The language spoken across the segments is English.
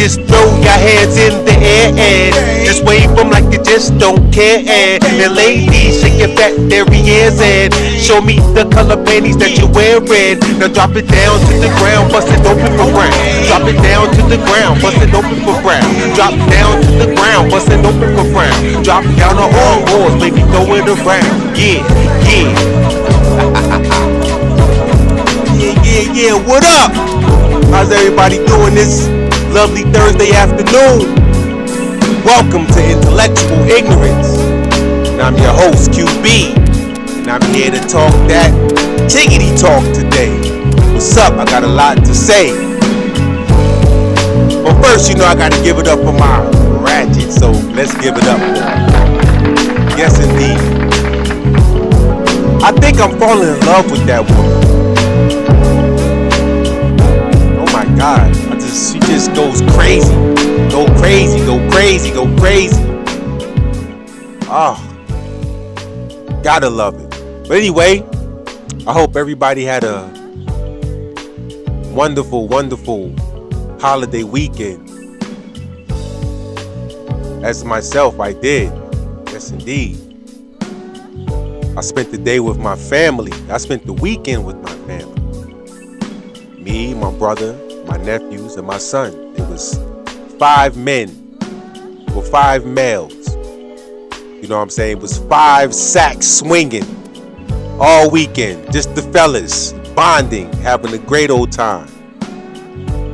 just throw your hands in the air and just wave them like you just don't care. And ladies, shake your fat derrieres and show me the color panties that you're wearing. Now drop it down to the ground, bust it open for brown. Drop it down to the ground, bust it open for brown. Drop down to the ground, bust it open for brown. Drop down on all fours, baby, throw it around. Yeah, yeah. Yeah, what up? How's everybody doing this lovely Thursday afternoon? Welcome to Intellectual Ignorance. And I'm your host, QB. And I'm here to talk that tiggity talk today. What's up? I got a lot to say. But first, I gotta give it up for my ratchet. So let's give it up for him. Yes, indeed. I think I'm falling in love with that woman. God, she just goes crazy. Go crazy, go crazy, go crazy. Oh, gotta love it. But anyway, I hope everybody had a wonderful, wonderful holiday weekend. As myself, I did. Yes, indeed. I spent the day with my family. I spent the weekend with my family. Me, my brother, my nephews, and my son. It was 5 men, or 5 males. You know what I'm saying? It was 5 sacks swinging all weekend. Just the fellas bonding, having a great old time.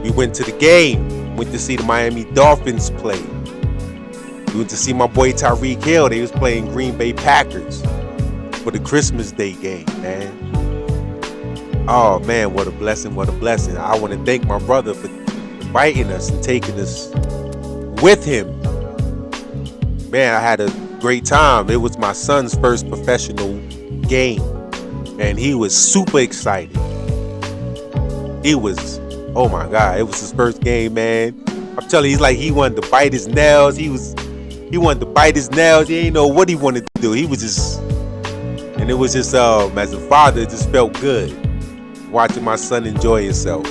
We went to the game. Went to see the Miami Dolphins play. We went to see my boy Tyreek Hill. They was playing Green Bay Packers for the Christmas Day game, man. Oh man, what a blessing, what a blessing. I want to thank my brother for inviting us and taking us with him. Man, I had a great time. It was my son's first professional game, and he was super excited. He was, oh my God, it was his first game, man. I'm telling you, he's like, he wanted to bite his nails. He wanted to bite his nails. He didn't know what he wanted to do. He was just, and it was just, as a father, it just felt good. Watching my son enjoy himself,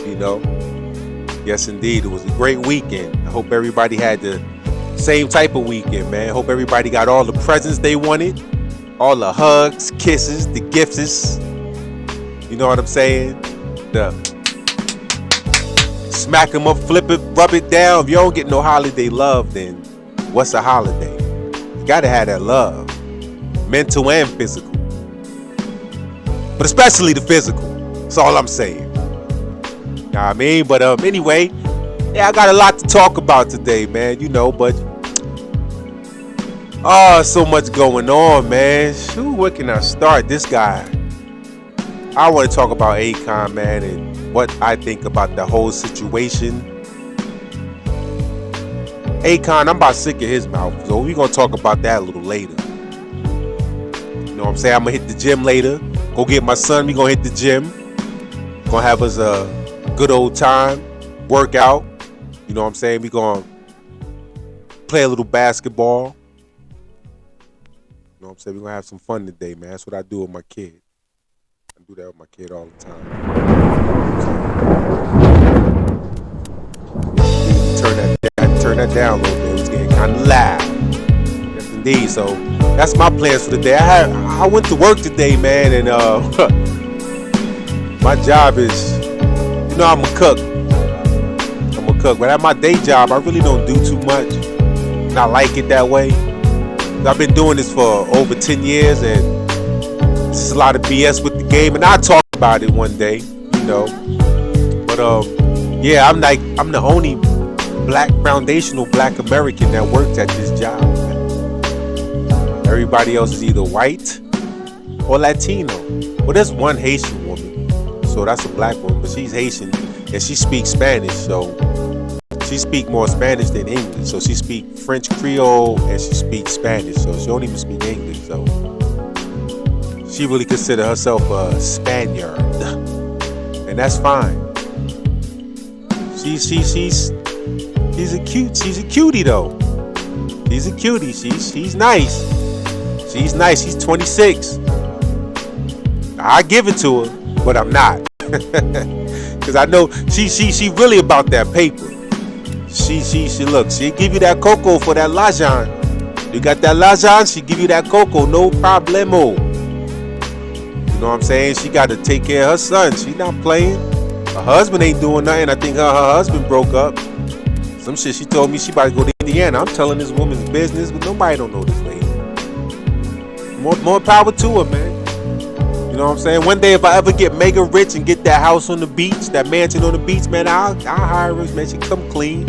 Yes, indeed. It was a great weekend. I hope everybody had the same type of weekend, man. I hope everybody got all the presents they wanted. All the hugs, kisses, the gifts. You know what I'm saying? The smack them up, flip it, rub it down. If you don't get no holiday love, then what's a holiday? You gotta have that love. Mental and physical. But especially the physical. That's all I'm saying. Know what I mean? But anyway, yeah, I got a lot to talk about today, man. But so much going on, man. Shoot, where can I start? This guy. I want to talk about Akoon, man, and what I think about the whole situation. Akoon, I'm about sick of his mouth, so we're gonna talk about that a little later. You know what I'm saying? I'm gonna hit the gym later. Go get my son. We gonna hit the gym. Gonna have us a good old time, workout. You know what I'm saying? We gonna play a little basketball. You know what I'm saying? We gonna have some fun today, man. That's what I do with my kid. I do that with my kid all the time. Turn that down a little bit. It's getting kind of loud. Yes, indeed. So that's my plans for the day. I went to work today, man, and my job is, I'm a cook. But at my day job, I really don't do too much. And I like it that way. I've been doing this for over 10 years, and there's a lot of BS with the game. And I'll talk about it one day, But yeah, I'm the only foundational black American that works at this job. Everybody else is either white or Latino. Well, there's one Haitian woman. So that's a black woman, but she's Haitian and she speaks Spanish, so she speaks more Spanish than English. So she speaks French Creole and she speaks Spanish, so she don't even speak English. So she really considers herself a Spaniard, and that's fine. She's a cutie though. She's a cutie. She's nice. She's nice. She's 26. I give it to her, but I'm not. Cause I know she really about that paper. She look, she'll give you that cocoa for that lajan. You got that lajan, she give you that cocoa, no problemo. You know what I'm saying? She got to take care of her son. She not playing. Her husband ain't doing nothing. I think her husband broke up. Some shit she told me she about to go to Indiana. I'm telling this woman's business, but nobody don't know this lady. More power to her, man. You know what I'm saying? One day if I ever get mega rich and get that house on the beach, that mansion on the beach, man, I'll hire her, man. She come clean.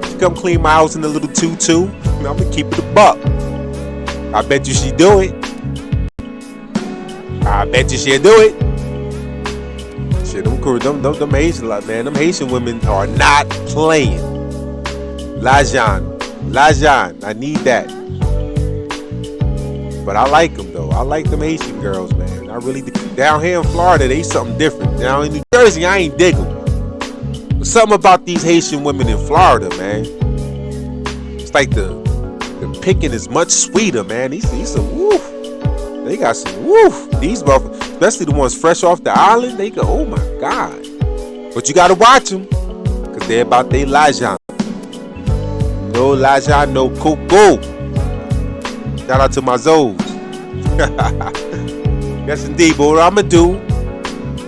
She come clean my house in a little tutu. I'm gonna keep it a buck. I bet you she do it. I bet you she'll do it. Shit, them Haitian, man, them Haitian women are not playing. Lajan, I need that. But I like them though. I like them Haitian girls, man. I really do. Down here in Florida, they something different. Down in New Jersey, I ain't dig them. But something about these Haitian women in Florida, man. It's like the picking is much sweeter, man. These some woof. They got some woof. These motherfuckers, especially the ones fresh off the island, they go, oh my God. But you gotta watch them, because they're about their lajan. No lajan, no cocoa. Shout out to my Zoes. Yes indeed, but what I'm gonna do,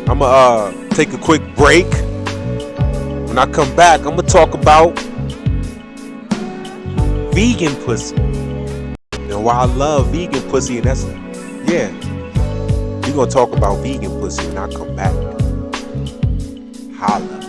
I'm gonna take a quick break. When I come back, I'm gonna talk about vegan pussy. And why I love vegan pussy, and that's, yeah. We're gonna talk about vegan pussy when I come back. Holla.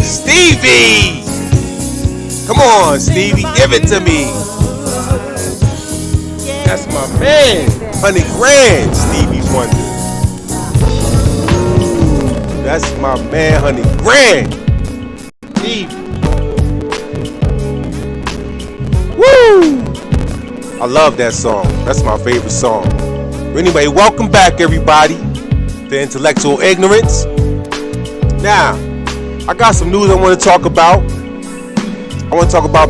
Stevie! Come on, Stevie, give it to me. That's my man. 100 grand, Stevie Wonder. That's my man, 100 grand. Stevie. Woo! I love that song. That's my favorite song. Anyway, welcome back, everybody, to Intellectual Ignorance. Now, I got some news I want to talk about. I want to talk about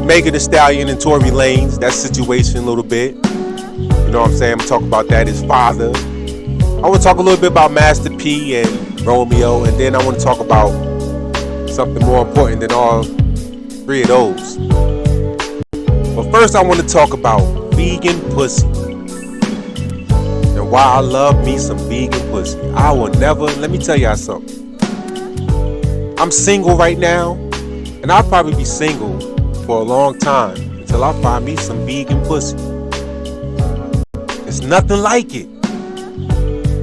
Megan Thee Stallion and Tory Lanez, that situation a little bit. You know what I'm saying? I'm talking about that, his father. I want to talk a little bit about Master P and Romeo, and then I want to talk about something more important than all three of those. But first, I want to talk about vegan pussy. And why I love me some vegan pussy. I will never, let me tell y'all something. I'm single right now, and I'll probably be single for a long time until I find me some vegan pussy. It's nothing like it.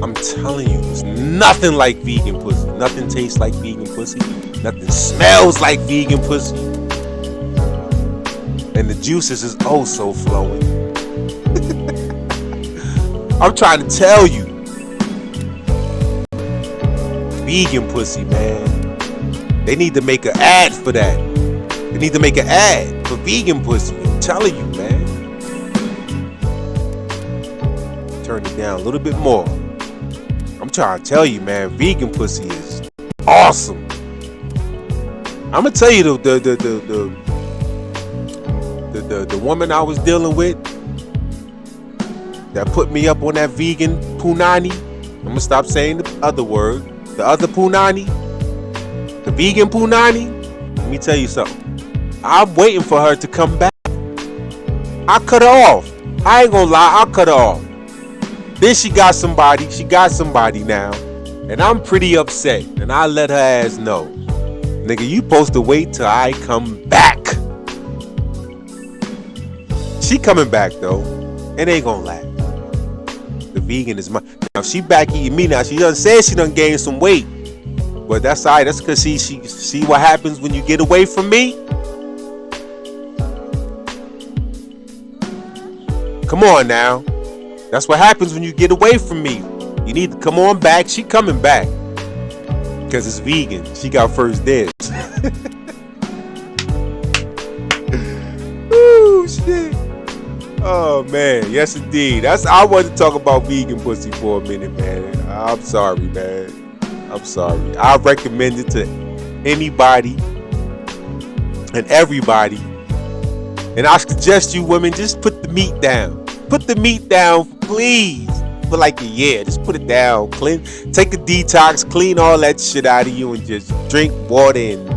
I'm telling you, it's nothing like vegan pussy. Nothing tastes like vegan pussy. Nothing smells like vegan pussy. And the juices is oh so flowing. I'm trying to tell you. Vegan pussy, man. They need to make an ad for that. They need to make an ad for vegan pussy. I'm telling you, man. Turn it down a little bit more. I'm trying to tell you, man. Vegan pussy is awesome. I'm gonna tell you the woman I was dealing with that put me up on that vegan Punani. I'm gonna stop saying the other word. The other Punani, the vegan Punani. Let me tell you something. I'm waiting for her to come back. I cut her off. I ain't gonna lie, I cut her off. Then she got somebody. She got somebody now, and I'm pretty upset. And I let her ass know, nigga, you supposed to wait till I come back. She coming back though. It ain't gonna last. The vegan is my. Now she back eating me now. She done said she done gained some weight, but that's alright. That's cause she see what happens when you get away from me. Come on now. That's what happens when you get away from me. You need to come on back. She coming back because it's vegan. She got first dibs. Ooh shit. Oh man, yes indeed. I wanted to talk about vegan pussy for a minute, man. I'm sorry, man. I'm sorry. I recommend it to anybody and everybody. And I suggest you women just put the meat down. Put the meat down, please. For like a year. Just put it down. Clean. Take a detox, clean all that shit out of you and just drink water and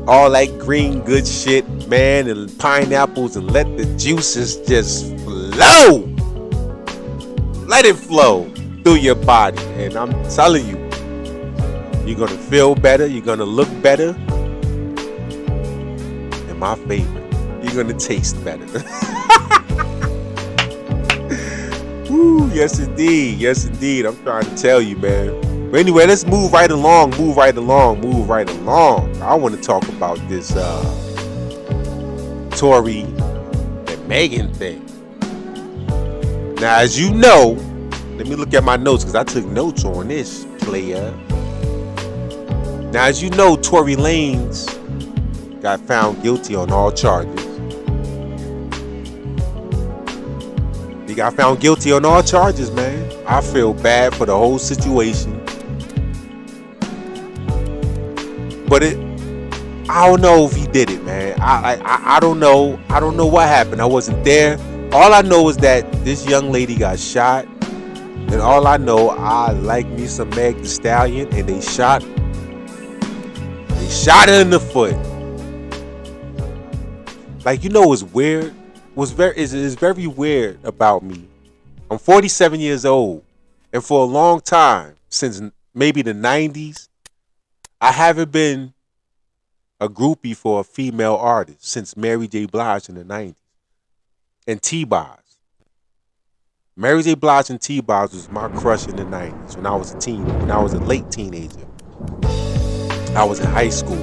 all that green good shit, man, and pineapples, and let the juices just flow. Let it flow through your body. And I'm telling you, you're gonna feel better, you're gonna look better, and my favorite, you're gonna taste better. Woo, yes indeed, yes indeed. I'm trying to tell you, man. But anyway, let's move right along. I want to talk about this Tory and Megan thing. Now, as you know, let me look at my notes because I took notes on this, player. Now, as you know, Tory Lanez got found guilty on all charges. He got found guilty on all charges, man. I feel bad for the whole situation. But I don't know if he did it, man. I don't know. I don't know what happened. I wasn't there. All I know is that this young lady got shot. And all I know, I like me some Meg Thee Stallion, and they shot her in the foot. Like, you know what's weird? It's very weird about me. I'm 47 years old. And for a long time, since maybe the 90s, I haven't been a groupie for a female artist since Mary J. Blige in the 90s. And T-Boz. Mary J. Blige and T-Boz was my crush in the 90s when I was a late teenager. I was in high school.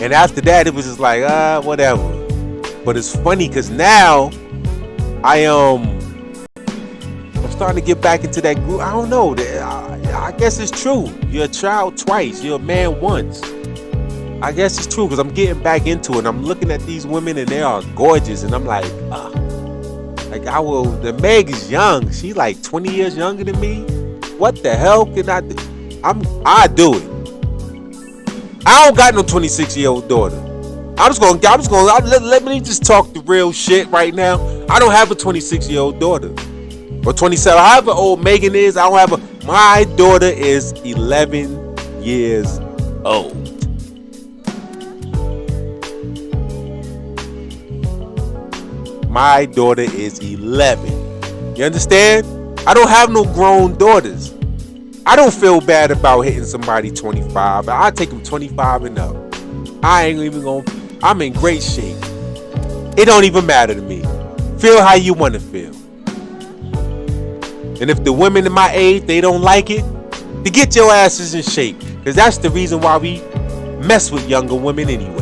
And after that, it was just like, whatever. But it's funny because now I'm starting to get back into that group. I don't know. I guess it's true. You're a child twice. You're a man once. I guess it's true because I'm getting back into it. I'm looking at these women and they are gorgeous. And I'm like, the Meg is young. She like 20 years younger than me. What the hell can I do? I do it. I don't got no 26-year-old daughter. Let me just talk the real shit right now. I don't have a 26-year-old daughter. Or 27. However old Megan is, I don't have my daughter is 11 years old. My daughter is 11. You understand? I don't have no grown daughters. I don't feel bad about hitting somebody 25. I take them 25 and up. I ain't even gonna. I'm in great shape. It don't even matter to me. Feel how you want to feel. And if the women in my age, they don't like it, to get your asses in shape. Because that's the reason why we mess with younger women anyway.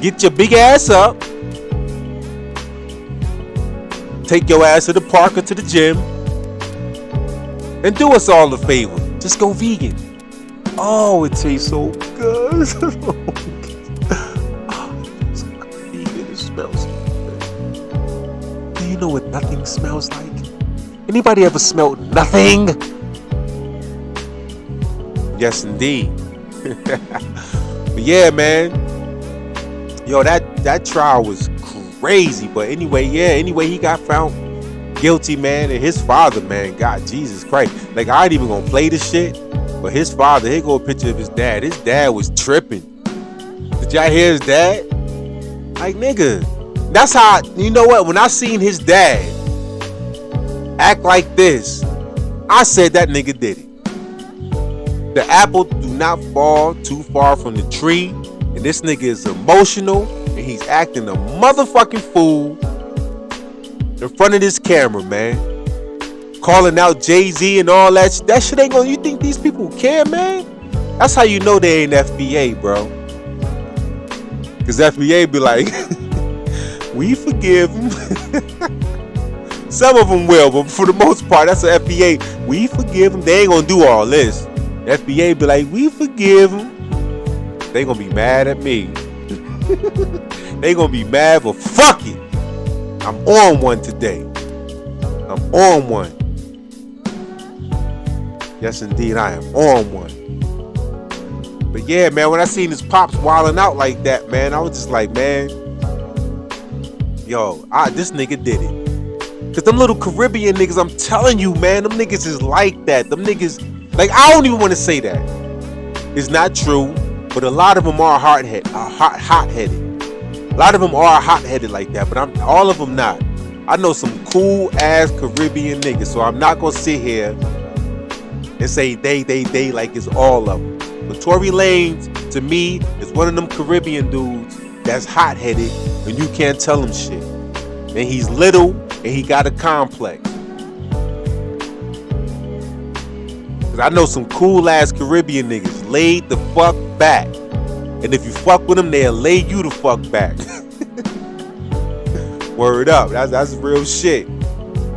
Get your big ass up. Take your ass to the park or to the gym. And do us all a favor. Just go vegan. Oh, it tastes so good. Vegan, it smells good. Do you know what nothing smells like? Anybody ever smelled nothing? Yes, indeed. But yeah, man. Yo, that trial was crazy. But anyway, he got found guilty, man. And his father, man, God, Jesus Christ. Like, I ain't even gonna play this shit. But his father, here go a picture of his dad. His dad was tripping. Did y'all hear his dad? Like, nigga. That's how, you know what? When I seen his dad act like this, I said that nigga did it. The apple do not fall too far from the tree. And this nigga is emotional. And he's acting a motherfucking fool in front of this camera, man. Calling out Jay-Z and all that. That shit ain't gonna, you think these people care, man? That's how you know they ain't FBA, bro. Cause FBA be like, we forgive them. Some of them will, but for the most part, that's an FBA. We forgive them. They ain't gonna do all this. FBA be like, we forgive them. They gonna be mad at me. They gonna be mad, but fuck it. I'm on one today. I'm on one. Yes, indeed, I am on one. But yeah, man, when I seen his pops wilding out like that, man, I was just like, man, yo, this nigga did it. Cause them little Caribbean niggas, I'm telling you, man, them niggas is like that. Them niggas, like, I don't even want to say that. It's not true, but a lot of them are hot-headed. A lot of them are hot-headed like that, but all of them not. I know some cool ass Caribbean niggas, so I'm not gonna sit here and say they like it's all of them. But Tory Lanez, to me, is one of them Caribbean dudes that's hot-headed and you can't tell him shit. And he's little and he got a complex. Cause I know some cool ass Caribbean niggas laid the fuck back. And if you fuck with them, they'll lay you the fuck back. Word up. That's real shit.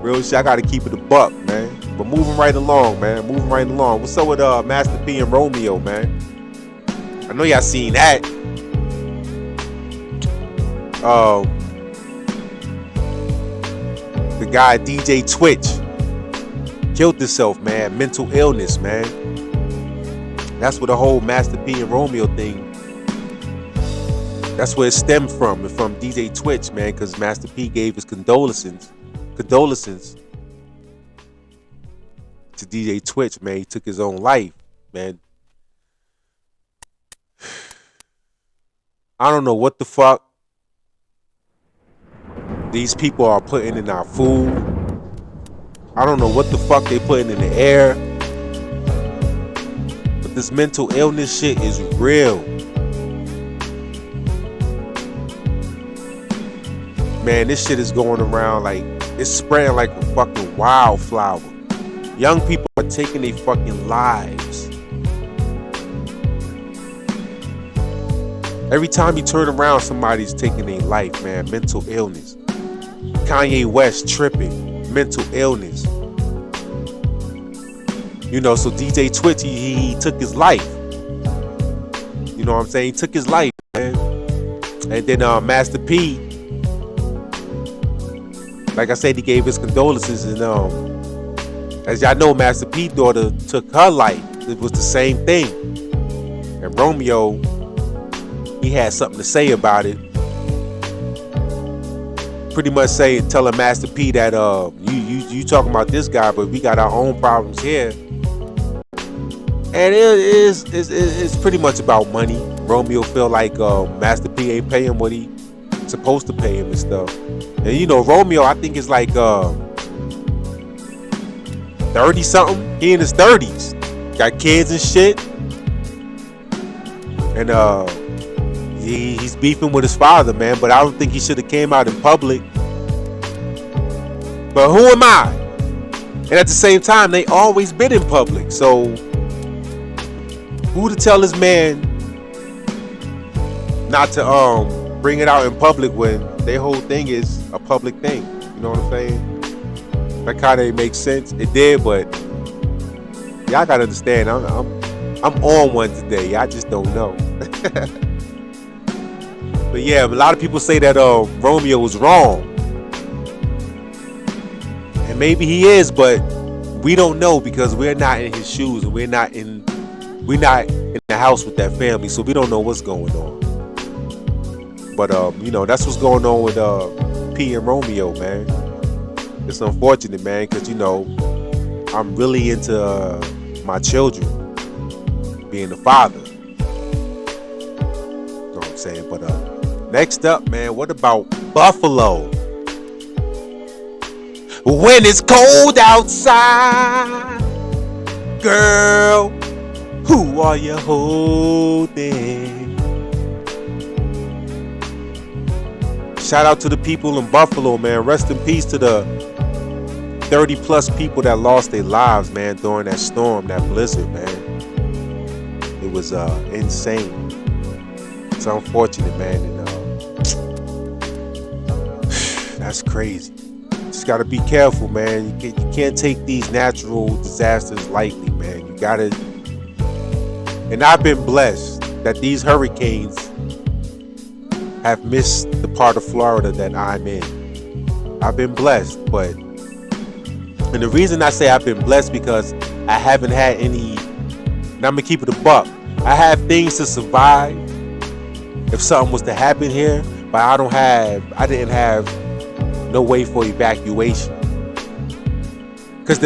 Real shit. I gotta keep it a buck, man. But moving right along, man. Moving right along. What's up with Master P and Romeo, man? I know y'all seen that. The guy DJ Twitch killed himself, man. Mental illness, man. That's where the whole Master P and Romeo thing, that's where it stemmed from. It's from DJ Twitch, man, because Master P gave his condolences to DJ Twitch, man. He took his own life, man. I don't know what the fuck these people are putting in our food. I don't know what the fuck they putting in the air. But this mental illness shit is real. Man, this shit is going around like, it's spreading like a fucking wildflower. Young people are taking their fucking lives. Every time you turn around, somebody's taking their life, man. Mental illness. Kanye West tripping. Mental illness. You know, so DJ Twitch, he took his life. You know what I'm saying? He took his life, man. And then Master P, like I said, he gave his condolences. And as y'all know, Master P's daughter took her life. It was the same thing. And Romeo, he had something to say about it. Pretty much telling Master P that you talking about this guy, but we got our own problems here. And it's pretty much about money. Romeo feel like Master P ain't paying what he supposed to pay him and stuff. And you know, Romeo, I think is like 30 something. He in his 30s. Got kids and shit. And he's beefing with his father, man. But I don't think he should have came out in public. But who am I? And at the same time, they always been in public. So who to tell this man not to bring it out in public when their whole thing is a public thing. You know what I'm saying? That kind of makes sense. It did, but y'all gotta understand. I'm on one today. I just don't know. But yeah, a lot of people say that Romeo was wrong, and maybe he is, but we don't know because we're not in his shoes and we're not in the house with that family, so we don't know what's going on. But you know, that's what's going on with P and Romeo, man. It's unfortunate, man, because you know I'm really into my children, being a father. You know what I'm saying? But next up, man, what about Buffalo? When it's cold outside, girl, who are you holding? Shout out to the people in Buffalo, man. Rest in peace to the 30 plus people that lost their lives, man, during that storm, that blizzard, man. It was insane. It's unfortunate, man, and that's crazy. Just gotta be careful, man. You can't take these natural disasters lightly, man. You gotta. And I've been blessed that these hurricanes have missed the part of Florida that I'm in. I've been blessed, but and the reason I say I've been blessed because I haven't had any. And I'm gonna keep it a buck. I have things to survive if something was to happen here, but I didn't have no way for evacuation. Cause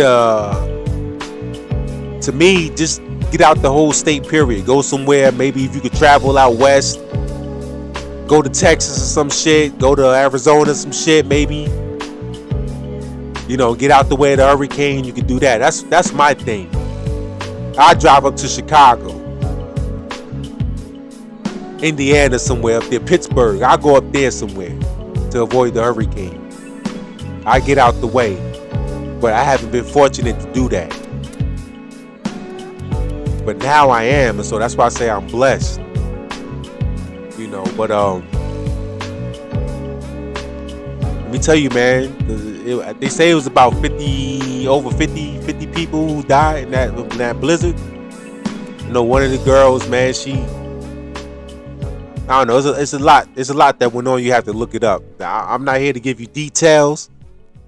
to me, just get out the whole state period. Go somewhere, maybe if you could travel out west, go to Texas or some shit, go to Arizona, some shit, maybe. You know, get out the way of the hurricane, you can do that. That's my thing. I drive up to Chicago, Indiana, somewhere up there, Pittsburgh. I go up there somewhere to avoid the hurricane. I get out the way, but I haven't been fortunate to do that. But now I am, and so that's why I say I'm blessed. You know, but let me tell you, man. They say it was about 50 people who died in that blizzard. You know, one of the girls, man, I don't know. It's a lot. It's a lot that went on. You have to look it up. I'm not here to give you details.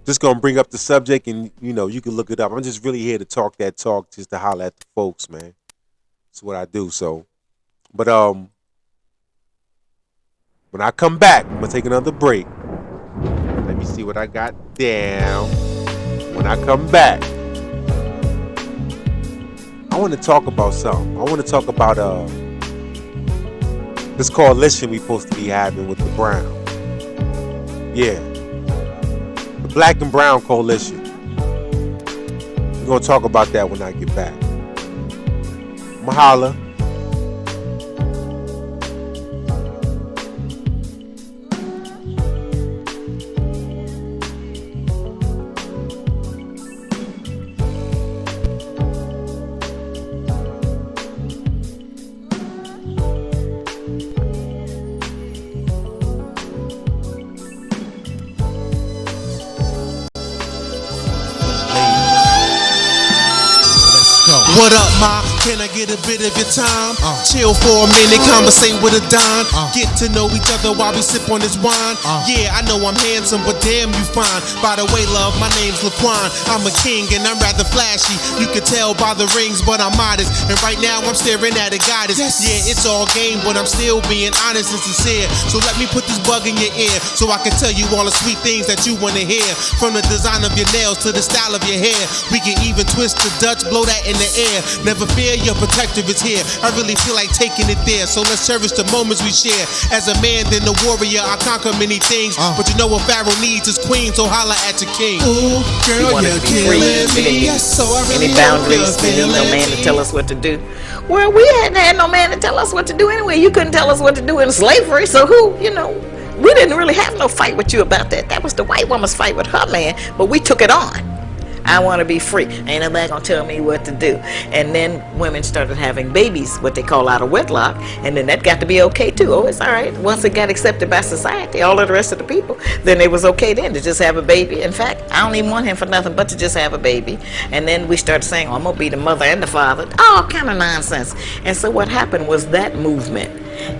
Just gonna bring up the subject, and you know you can look it up. I'm just really here to talk that talk, just to holler at the folks, man. That's what I do. So, but when I come back, I'm gonna take another break. Let me see what I got down. When I come back, I want to talk about something. I want to talk about this coalition we supposed to be having with the Brown. Yeah. The Black and Brown coalition. We're going to talk about that when I get back. Mahala. What up, ma? Can I get a bit of your time? Chill for a minute, conversate with a dime. Get to know each other while we sip on this wine. Yeah, I know I'm handsome, but damn you fine. By the way, love, my name's Laquan. I'm a king and I'm rather flashy. You can tell by the rings, but I'm modest. And right now I'm staring at a goddess. Yeah, it's all game, but I'm still being honest and sincere. So let me put this bug in your ear, so I can tell you all the sweet things that you wanna hear. From the design of your nails to the style of your hair. We can even twist the Dutch, blow that in the air. Never fear, your protector is here. I really feel like taking it there, so let's cherish the moments we share. As a man, then a warrior, I conquer many things. But you know what Pharaoh needs is queen, so holla at your king. Ooh, girl, you're killing me. Yes, so I really any boundaries? We need no man to tell us what to do. Well, we hadn't had no man to tell us what to do anyway. You couldn't tell us what to do in slavery, so who, you know, we didn't really have no fight with you about that. That was the white woman's fight with her man, but we took it on. I want to be free. Ain't nobody gonna tell me what to do. And then women started having babies, what they call out of wedlock, and then that got to be okay too. Oh, it's all right. Once it got accepted by society, all of the rest of the people, then it was okay then to just have a baby. In fact, I don't even want him for nothing but to just have a baby. And then we started saying, oh, I'm gonna be the mother and the father. All kind of nonsense. And so what happened was that movement,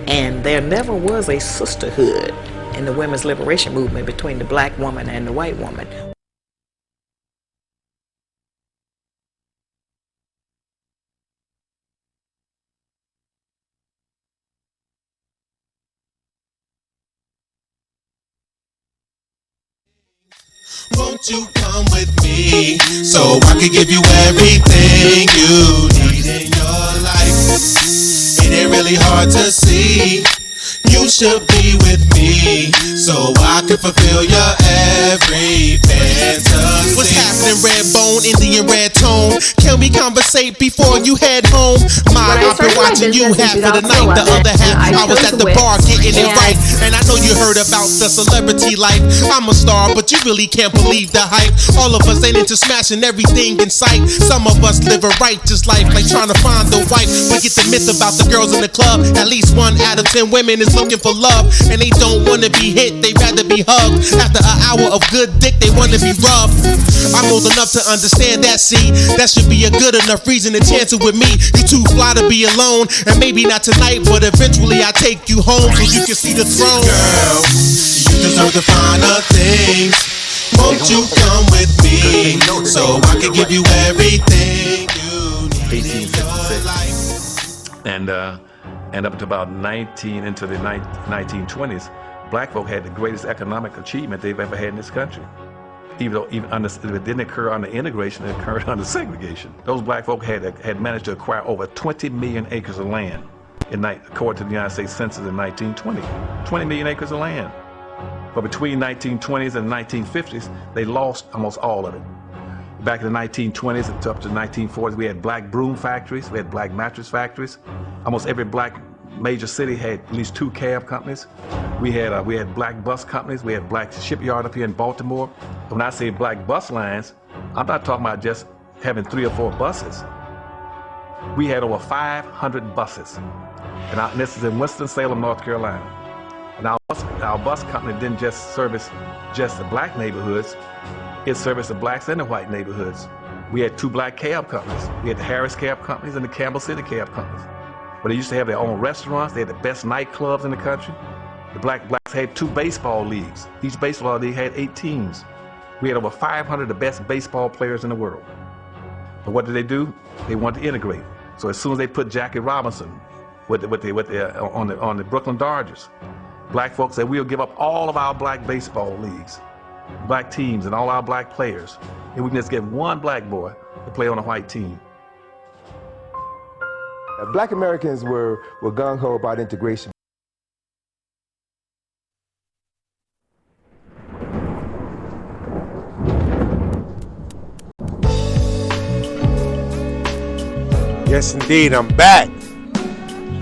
and there never was a sisterhood in the women's liberation movement between the black woman and the white woman. Won't you come with me so I can give you everything you need in your life? It ain't really hard to see. You should be with me so I can fulfill your every fantasy. What's happening, Redbone, Indian Red Tone? Can we conversate before you head home? I've been watching you half of the night, the other half I was at the bar getting it right. And I know you heard about the celebrity life. I'm a star, but you really can't believe the hype. All of us ain't into smashing everything in sight. Some of us live a righteous life, like trying to find the wife. Forget the myth about the girls in the club. At least 1 out of 10 women is looking for love, and they don't wanna be hit, they rather be hugged. After an hour of good dick, they wanna be rubbed. I'm old enough to understand that, see, that should be a good enough reason to chance it with me. You too fly to be alone, and maybe not tonight, but eventually I'll take you home so you can see the throne. Girl, you deserve the finer things. Won't you come with me so I can give you everything you need in your life? And up to about into the 1920s, black folk had the greatest economic achievement they've ever had in this country. Even though it didn't occur under integration, it occurred under segregation. Those black folk had managed to acquire over 20 million acres of land, according to the United States Census in 1920. 20 million acres of land. But between 1920s and 1950s, they lost almost all of it. Back in the 1920s and up to the 1940s, we had black broom factories, we had black mattress factories. Almost every black major city had at least 2 cab companies. We had black bus companies. We had black shipyard up here in Baltimore. When I say black bus lines, I'm not talking about just having 3 or 4 buses. We had over 500 buses. And this is in Winston-Salem, North Carolina. And our bus company didn't just service just the black neighborhoods. It serviced the blacks and the white neighborhoods. We had 2 black cab companies. We had the Harris Cab Companies and the Campbell City Cab Companies. But they used to have their own restaurants. They had the best nightclubs in the country. The blacks had 2 baseball leagues. Each baseball league had 8 teams. We had over 500 of the best baseball players in the world. But what did they do? They wanted to integrate. So as soon as they put Jackie Robinson on the Brooklyn Dodgers, black folks said, we'll give up all of our black baseball leagues, black teams, and all our black players, and we can just get 1 black boy to play on a white team. Black Americans were gung-ho about integration. Yes, indeed, I'm back.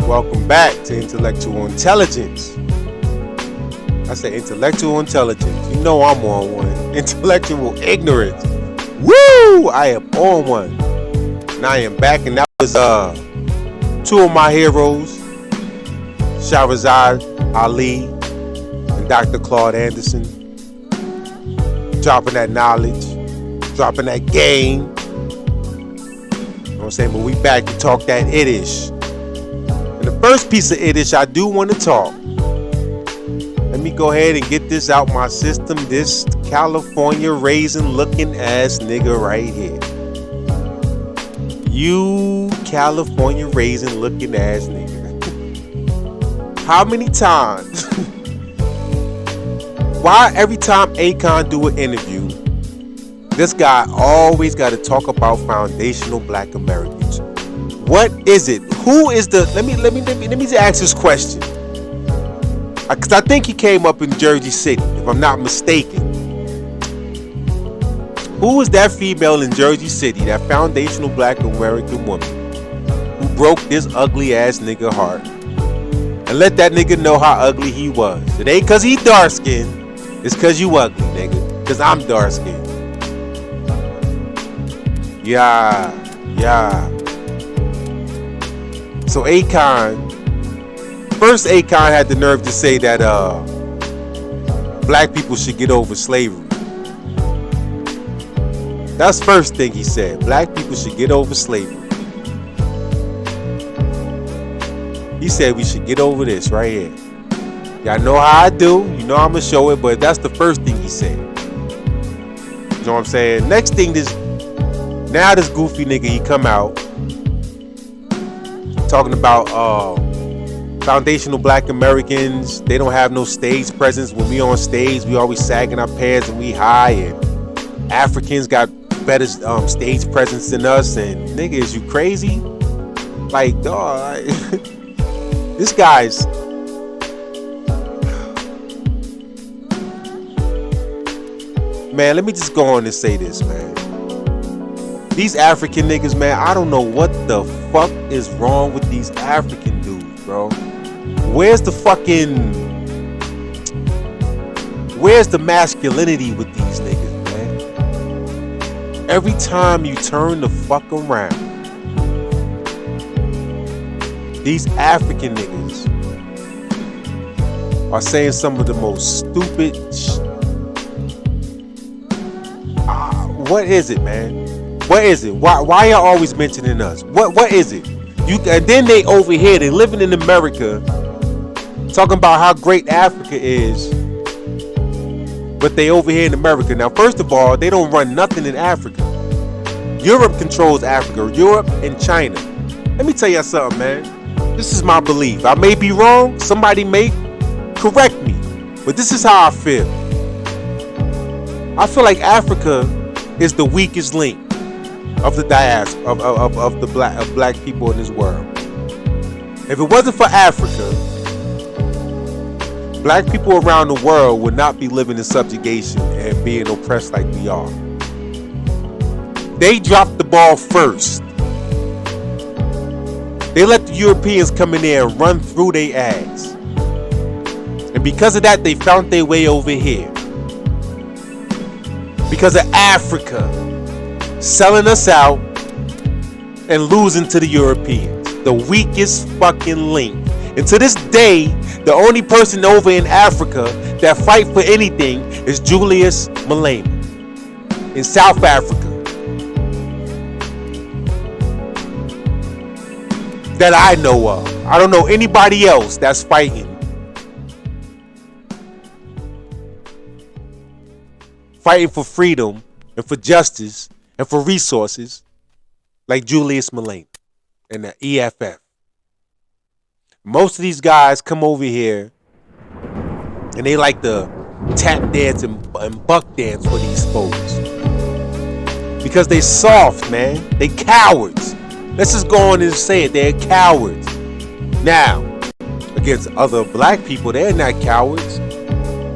Welcome back to Intellectual Intelligence. I say intellectual intelligence. You know I'm on one. Intellectual ignorance. Woo! I am on one. And I am back, and that was 2 of my heroes, Shahrazad Ali and Dr. Claude Anderson, dropping that knowledge, dropping that game. You know what I'm saying? But we back to talk that Yiddish. And the first piece of Yiddish I do want to talk. Let me go ahead and get this out my system. This California raisin looking ass nigga right here. You California raisin looking ass nigga. How many times? Why every time Akoon do an interview, this guy always got to talk about foundational black Americans? What is it? Who is the? Let me just ask this question. Because I think he came up in Jersey City, if I'm not mistaken. Who is that female in Jersey City, that foundational black American woman, who broke this ugly ass nigga heart and let that nigga know how ugly he was? It ain't because he dark skinned, it's because you ugly, nigga. Because I'm dark skinned. Yeah. So Akoon, first Akoon had the nerve to say that black people should get over slavery. That's the first thing he said. Black people should get over slavery. He said we should get over this right here. Y'all know how I do. You know I'm gonna show it, but that's the first thing he said. You know what I'm saying? Next thing, this goofy nigga, he come out talking about foundational black Americans. They don't have no stage presence. When we on stage, we always sagging our pants and we high. And Africans got better stage presence than us. And nigga, is you crazy? Like, dog, this guy's. Man, let me just go on and say this, man. These African niggas, man, I don't know what the fuck is wrong with these African dudes, bro. Where's the masculinity with these niggas, man? Every time you turn the fuck around, these African niggas are saying some of the most stupid what is it, man? What is it? Why y'all always mentioning us? What is it? And then they over here, they living in America, talking about how great Africa is, but they over here in America. Now, first of all, they don't run nothing in Africa. Europe controls Africa. Europe and China. Let me tell y'all something, man. This is my belief. I may be wrong. Somebody may correct me, but this is how I feel. I feel like Africa is the weakest link of the diaspora of the black people in this world. If it wasn't for Africa, black people around the world would not be living in subjugation and being oppressed like we are. They dropped the ball first. They let the Europeans come in there and run through their ass. And because of that, they found their way over here. Because of Africa selling us out and losing to the Europeans. The weakest fucking link. And to this day, the only person over in Africa that fight for anything is Julius Malema in South Africa. That I know of. I don't know anybody else that's fighting. Fighting for freedom and for justice and for resources like Julius Malema and the EFF. Most of these guys come over here and they like to tap dance and buck dance for these folks. Because they soft, man. They cowards. Let's just go on and say it. They're cowards. Now, against other black people, they're not cowards.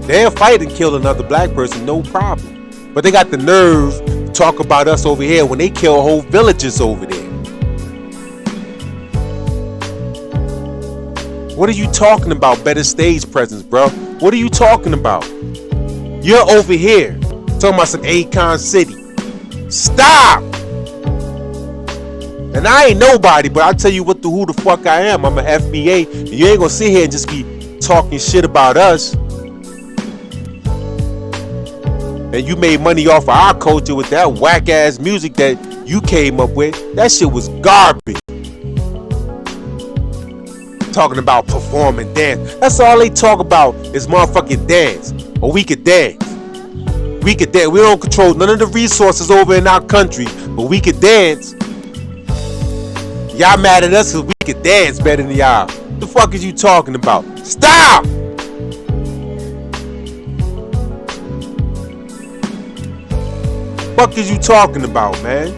They'll fight and kill another black person, no problem. But they got the nerve to talk about us over here when they kill whole villages over there. What are you talking about? Better stage presence, bro. What are you talking about? You're over here talking about some Akoon City. Stop! And I ain't nobody, but I'll tell you who the fuck I am. I'm an FBA, and you ain't gonna sit here and just be talking shit about us. And you made money off of our culture with that whack ass music that you came up with. That shit was garbage. Talking about performing dance. That's all they talk about is motherfucking dance. Or we could dance. We could dance. We don't control none of the resources over in our country, but we could dance. Y'all mad at us because we could dance better than y'all. What the fuck is you talking about? Stop! Fuck is you talking about, man?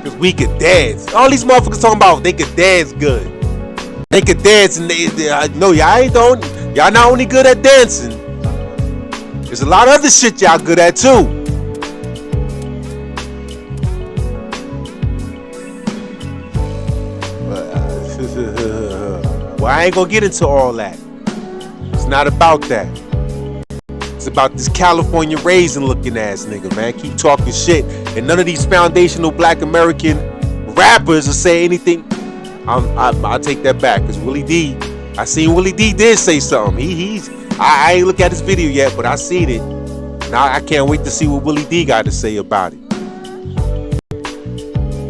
Cause we could dance. All these motherfuckers talking about they could dance good. They could dance and no, y'all not only good at dancing. There's a lot of other shit y'all good at too. Well, I ain't gonna get into all that. It's not about that. It's about this California raisin looking ass nigga, man. Keep talking shit. And none of these foundational black American rappers will say anything. I'll take that back, because Willie D, I seen Willie D did say something. I ain't look at his video yet, but I seen it. Now I can't wait to see what Willie D got to say about it.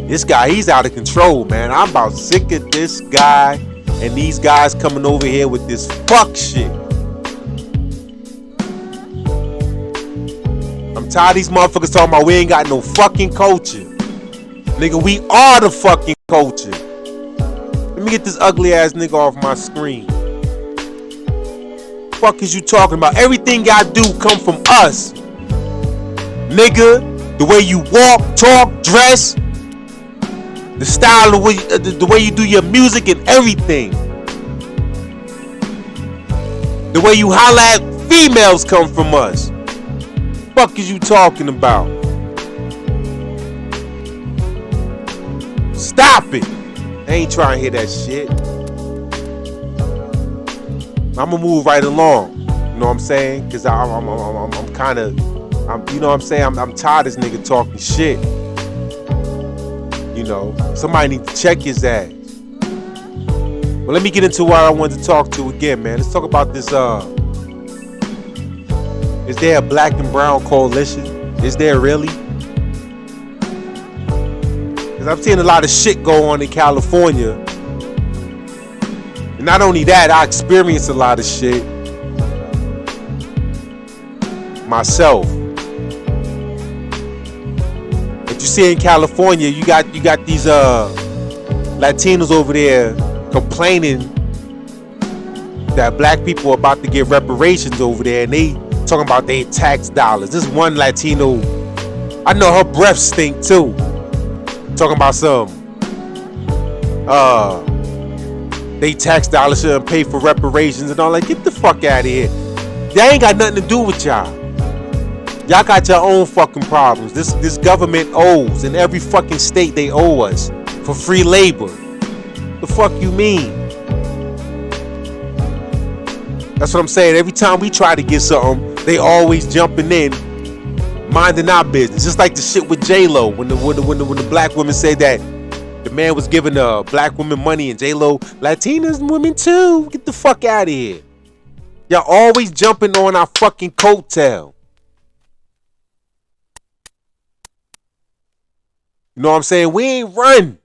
This guy, he's out of control, man. I'm about sick of this guy and these guys coming over here with this fuck shit. I'm tired of these motherfuckers talking about we ain't got no fucking culture. Nigga, we are the fucking culture. Let me get this ugly ass nigga off my screen. Fuck is you talking about? Everything I do come from us. Nigga, the way you walk, talk, dress, the style, the way you do your music and everything. The way you holla at females come from us. Fuck is you talking about? Stop it. I ain't trying to hear that shit. I'ma move right along. You know what I'm saying? Cause I'm kind of, you know what I'm saying? I'm tired of this nigga talking shit. You know, somebody need to check his ass. But let me get into what I wanted to talk to again, man. Let's talk about this. Is there a black and brown coalition? Is there really? Because I'm seeing a lot of shit go on in California. And not only that, I experienced a lot of shit myself. But you see in California, you got these Latinos over there complaining that black people are about to get reparations over there, and they talking about their tax dollars. This one Latino, I know her breath stink too. Talking about some they tax dollars shouldn't pay for reparations and all that. Get the fuck out of here. That ain't got nothing to do with y'all. Y'all got your own fucking problems. This government owes. In every fucking state they owe us for free labor. The fuck you mean? That's what I'm saying. Every time we try to get something, they always jumping in, minding our business. Just like the shit with J-Lo when the black woman said that the man was giving the black woman money and J-Lo, Latinas women too. Get the fuck out of here. Y'all always jumping on our fucking coattail. You know what I'm saying? We ain't run.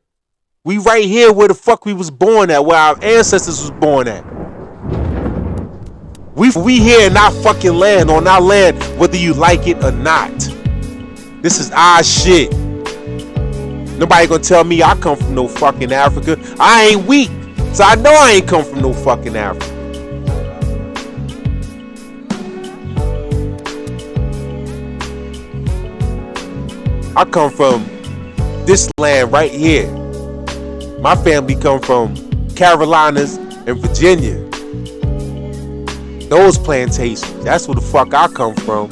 We right here where the fuck we was born at, where our ancestors was born at. We here in our fucking land, on our land, whether you like it or not. This is our shit. Nobody gonna tell me I come from no fucking Africa. I ain't weak, so I know I ain't come from no fucking Africa. I come from this land right here. My family come from Carolinas and Virginia. Those plantations. That's where the fuck I come from.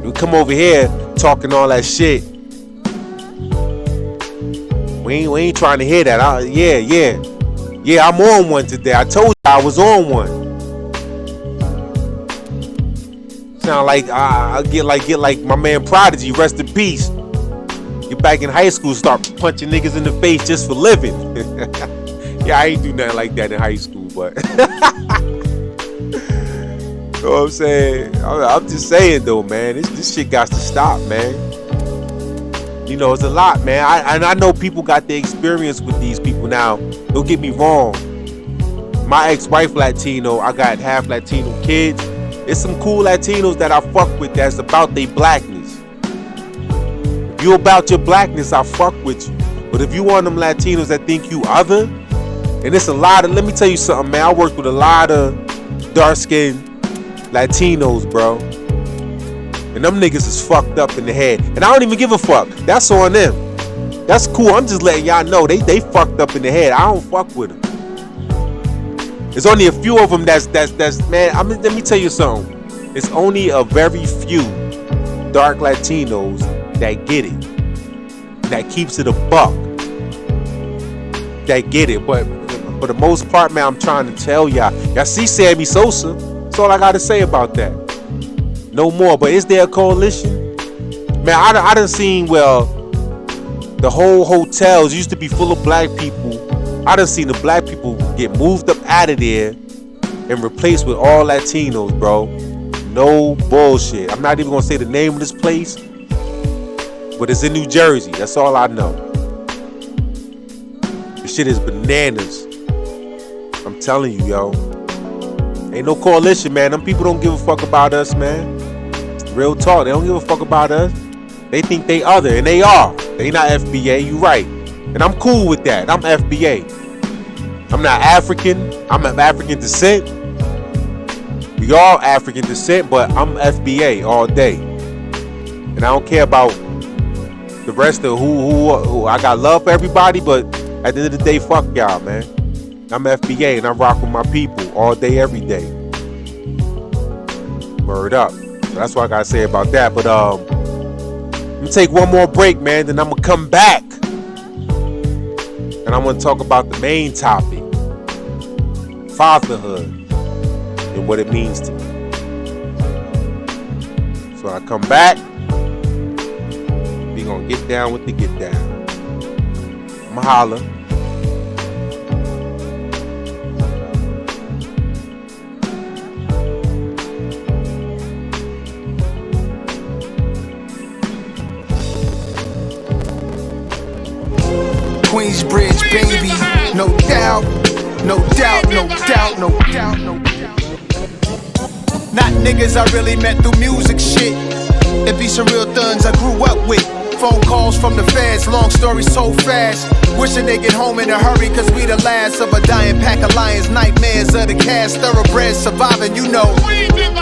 You come over here talking all that shit. We ain't trying to hear that. Yeah, I'm on one today. I told you I was on one. Sound like I get like my man Prodigy, rest in peace. You back in high school, start punching niggas in the face just for living. Yeah, I ain't do nothing like that in high school, but you know what I'm saying? I'm just saying though, man, this shit got to stop, man. You know, it's a lot, man. I know people got their experience with these people now. Don't get me wrong. My ex-wife Latino, I got half Latino kids. There's some cool Latinos that I fuck with that's about their blackness. If you about your blackness, I fuck with you. But if you one of them Latinos that think you other, and it's a lot of, let me tell you something, man. I worked with a lot of dark-skinned Latinos, bro. And them niggas is fucked up in the head. And I don't even give a fuck. That's on them. That's cool. I'm just letting y'all know they fucked up in the head. I don't fuck with them. There's only a few of them that's man, let me tell you something. It's only a very few dark Latinos that get it. That keeps it a buck. That get it. But for the most part, man, I'm trying to tell y'all. Y'all see Sammy Sosa. That's all I got to say about that. No more. But is there a coalition? Man, I done seen, well, the whole hotels used to be full of black people. I done seen the black people get moved up out of there and replaced with all Latinos, bro. No bullshit. I'm not even gonna say the name of this place, but it's in New Jersey. That's all I know. This shit is bananas. I'm telling you, yo. Ain't no coalition, man. Them people don't give a fuck about us, man. Real talk. They don't give a fuck about us. They think they other, and they are. They not FBA. You right. And I'm cool with that. I'm FBA. I'm not African. I'm of African descent. We all African descent, but I'm FBA all day. And I don't care about the rest of who. I got love for everybody, but at the end of the day, fuck y'all, man. I'm FBA and I rock with my people all day, every day. Word up. So that's what I gotta say about that. But I'm gonna take one more break, man. Then I'm gonna come back and I'm gonna talk about the main topic: fatherhood and what it means to me. So I come back. We gonna get down with the get down. I'ma holler. Queensbridge, baby, no doubt, no doubt, no doubt, no doubt, no doubt. Not niggas I really met through music shit. It be some real thuns I grew up with. Phone calls from the feds, long stories so fast. Wishing they get home in a hurry, cause we the last of a dying pack of lions. Nightmares of the cast, thoroughbreds surviving, you know.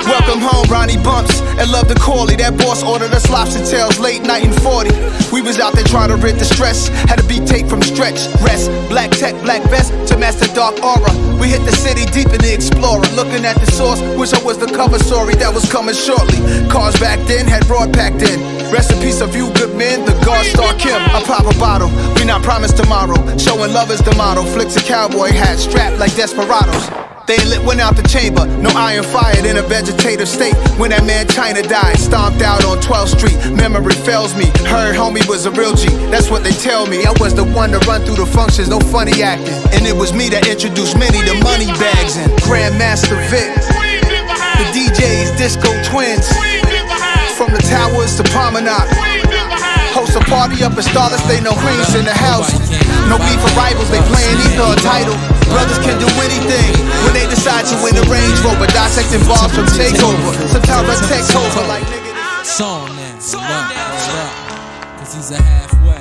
Welcome home, Ronnie Bumps, and love the Corley. That boss ordered us lobster tails late night in 40. We was out there trying to rid the stress. Had a beat tape from stretch, rest. Black tech, black vest to master dark aura. We hit the city deep in the Explorer. Looking at the source, wish I was the cover story that was coming shortly. Cars back then had broad packed in. Rest in peace of you good men, the God Star Kim. I pop a bottle, we not promised tomorrow. Showing love is the motto. Flicks a cowboy hat strapped like desperados. They lit one out the chamber, no iron fired in a vegetative state. When that man China died, stomped out on 12th Street. Memory fails me, heard homie was a real G. That's what they tell me, I was the one to run through the functions, no funny acting. And it was me that introduced many to money bags and Grandmaster Vic. The DJs, Disco Twins. From the towers to Promenade. Host a party up in Starless, they know Queens in the house. No beef for rivals, they playing either a title. Brothers can do anything when they decide to win a Range Rover. Dissecting bars from Takeover. Sometimes I take over like nigga. Song now, cause he's a halfway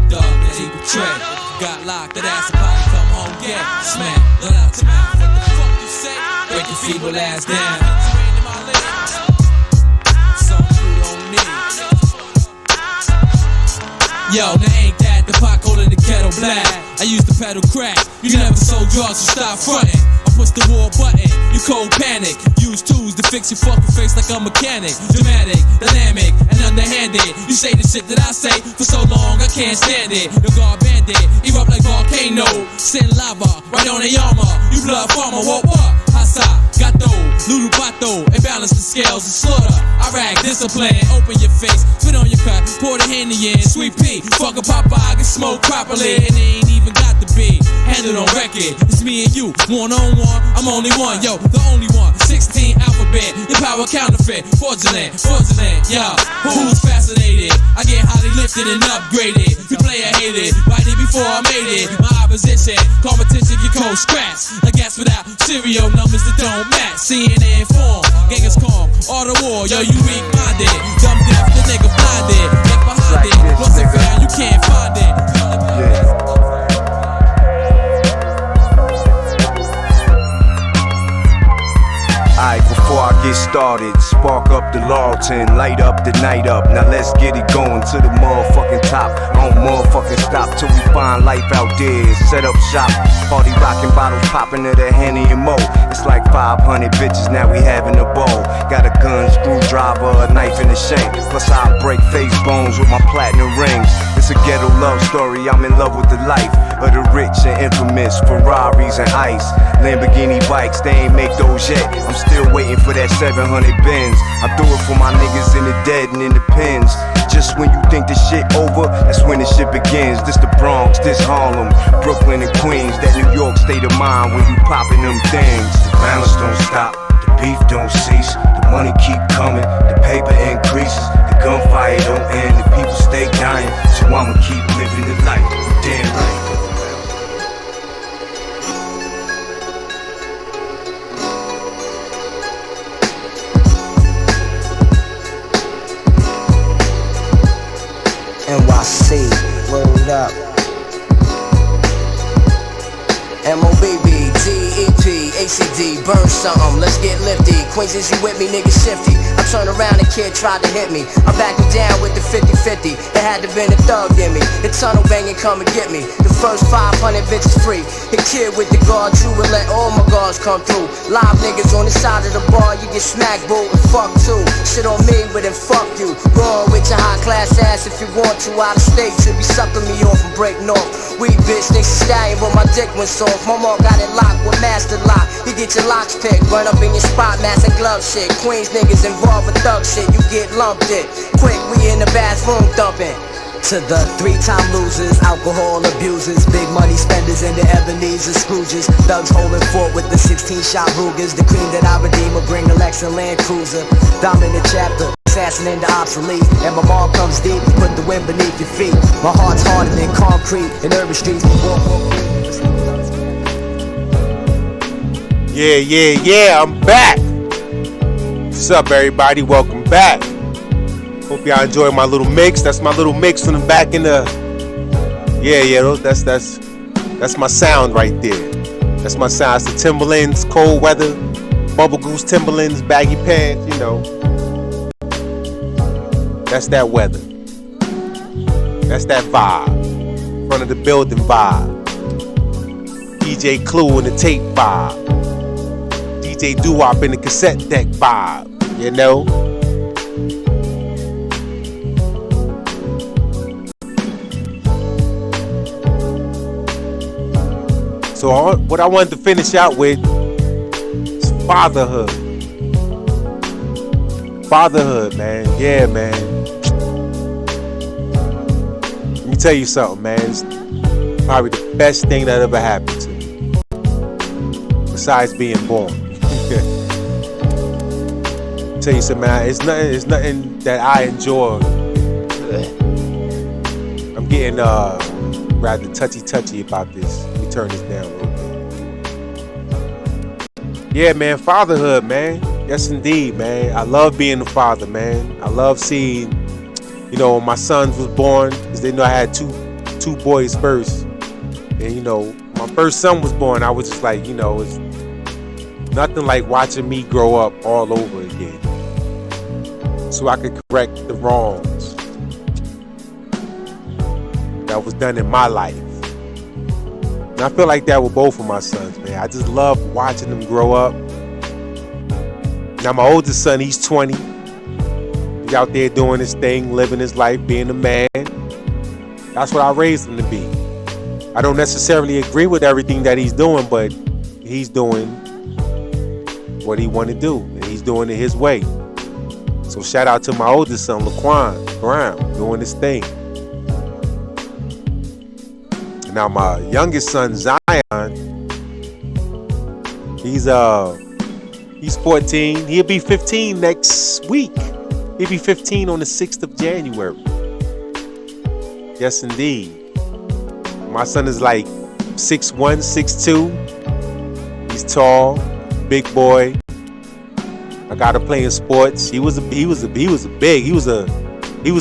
dog that he betrayed. Got locked, that ass will probably come home, yeah. Smack, let out your mouth, what the fuck you say? Break your feeble ass down. Yo, now ain't that the pot cold in the kettle black? I used to pedal crack, you never sold drugs, so stop frontin'. I push the war button, you cold panic. Use tools to fix your fucking face like a mechanic. Dramatic, dynamic, and underhanded. You say the shit that I say for so long, I can't stand it. The guard bandit, erupt like volcano. Send lava, right on the armor. You blood farmer, what? Hasa, gato, Lulu Bato, and balance the scales and slaughter. I rag discipline, open your face, spit on your crack, pour the Henny in, sweet pea. Fuck a Popeye, get smoked properly, and they ain't even got to be handled on record. It's me and you, one on one, I'm only one, yo, the only one. 16 alphabet, your power counterfeit, fraudulent, yo. Who's fascinated? I get highly lifted and upgraded. You play a hated, right it before I made it. My opposition, competition, get cold scratch. I guess without serial numbers that don't match. CNN form, gang is calm, all the war, yo, you weak-minded. Dumb deaf, the nigga blinded. Get behind it, lost and found, you can't find it. Alright, before I get started, spark up the Lawton, light up the night up. Now let's get it going to the motherfucking top. I don't motherfucking stop till we find life out there. Set up shop, party rocking, bottles popping to the Henny and Mo. It's like 500 bitches, now we having a ball. Got a gun, screwdriver, a knife in the shank. Plus I break face bones with my platinum rings. It's It's a ghetto love story, I'm in love with the life of the rich and infamous. Ferraris and ice, Lamborghini bikes, they ain't make those yet. I'm still waiting for that 700 Benz. I do it for my niggas in the dead and in the pens. Just when you think the shit over, that's when the shit begins. This the Bronx, this Harlem, Brooklyn and Queens. That New York state of mind when you popping them things. The balance don't stop, the beef don't cease, the money keep coming, the paper increases, the gunfire don't end, the people stay dying. So I'ma keep living the life, damn right. NYC, word up. MOBB, DEP, ACD, burn something, let's get lifty. Queens, is you with me, nigga shifty? I turn around and kid tried to hit me. I'm backing down with the 50-50. It had to been a thug in me. The tunnel banging, come and get me. The first 500 bitches free. The kid with the guard, you will let all my guards come through. Live niggas on the side of the bar, you get smacked, boo, and fuck too. Shit on me, but then fuck you. Going with your high class ass if you want to. Out of state, you be sucking me off and breaking off. Weed bitch, thinks she's stallion, but my dick went soft. My mom got it locked with master lock. You get your locks picked, run up in your spot, mask and glove shit. Queens niggas involved with thug shit, you get lumped it. Quick, we in the bathroom thumping. To the 3-time losers, alcohol abusers, big money spenders and the Ebenezer Scrooges. Thugs holding fort with the 16-shot Rugers. The cream that I redeem will bring the Lex and Land Cruiser. Dominant chapter, assassin into obsolete. And my mom comes deep to put the wind beneath your feet. My heart's harder than concrete in urban streets. Yeah, I'm back. What's up, everybody? Welcome back. Hope y'all enjoy my little mix. That's my little mix from the back in the. That's my sound right there. That's my sound. It's the Timberlands, cold weather, Bubble Goose Timberlands, baggy pants. You know, that's that weather. That's that vibe. Front of the building vibe. DJ Clue in the tape vibe. DJ Doo-Wop in the cassette deck vibe, you know? So what I wanted to finish out with is fatherhood. Fatherhood, man. Yeah, man. Let me tell you something, man. It's probably the best thing that ever happened to me. Besides being born. Tell you something, man. It's nothing that I enjoy. I'm getting rather touchy about this. Let me turn this down a little bit. Yeah, man, fatherhood, man. Yes, indeed, man. I love being a father, man. I love seeing, you know, when my sons was born, because they know I had two boys first, and you know, my first son was born. I was just like, you know, it's nothing like watching me grow up all over again, so I could correct the wrongs that was done in my life. And I feel like that with both of my sons, man. I just love watching them grow up. Now my oldest son, he's 20. He's out there doing his thing, living his life, being a man. That's what I raised him to be. I don't necessarily agree with everything that he's doing, but he's doing what he want to do, and he's doing it his way. So shout out to my oldest son, Laquan Brown, doing his thing. Now my youngest son, Zion, he's 14. He'll be 15 next week. He'll be 15 on the 6th of January. Yes, indeed. My son is like 6'1", 6'2". He's tall, big boy. I got him playing sports. He was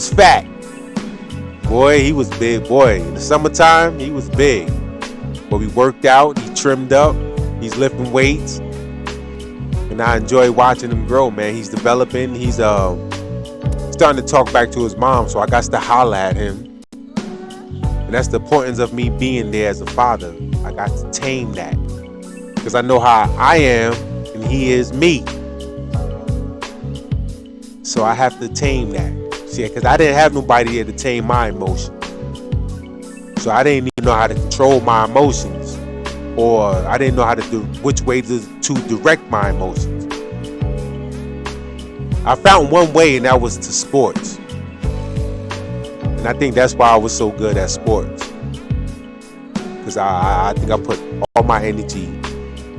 fat. Boy, he was big. Boy, in the summertime, he was big. But we worked out. He trimmed up. He's lifting weights. And I enjoy watching him grow, man. He's developing. He's starting to talk back to his mom, so I got to holler at him. And that's the importance of me being there as a father. I got to tame that. Because I know how I am, and he is me. So I have to tame that. See, because I didn't have nobody there to tame my emotion. So I didn't even know how to control my emotions, or I didn't know how to do which way to direct my emotions. I found one way, and that was to sports. And I think that's why I was so good at sports. Because I think I put all my energy,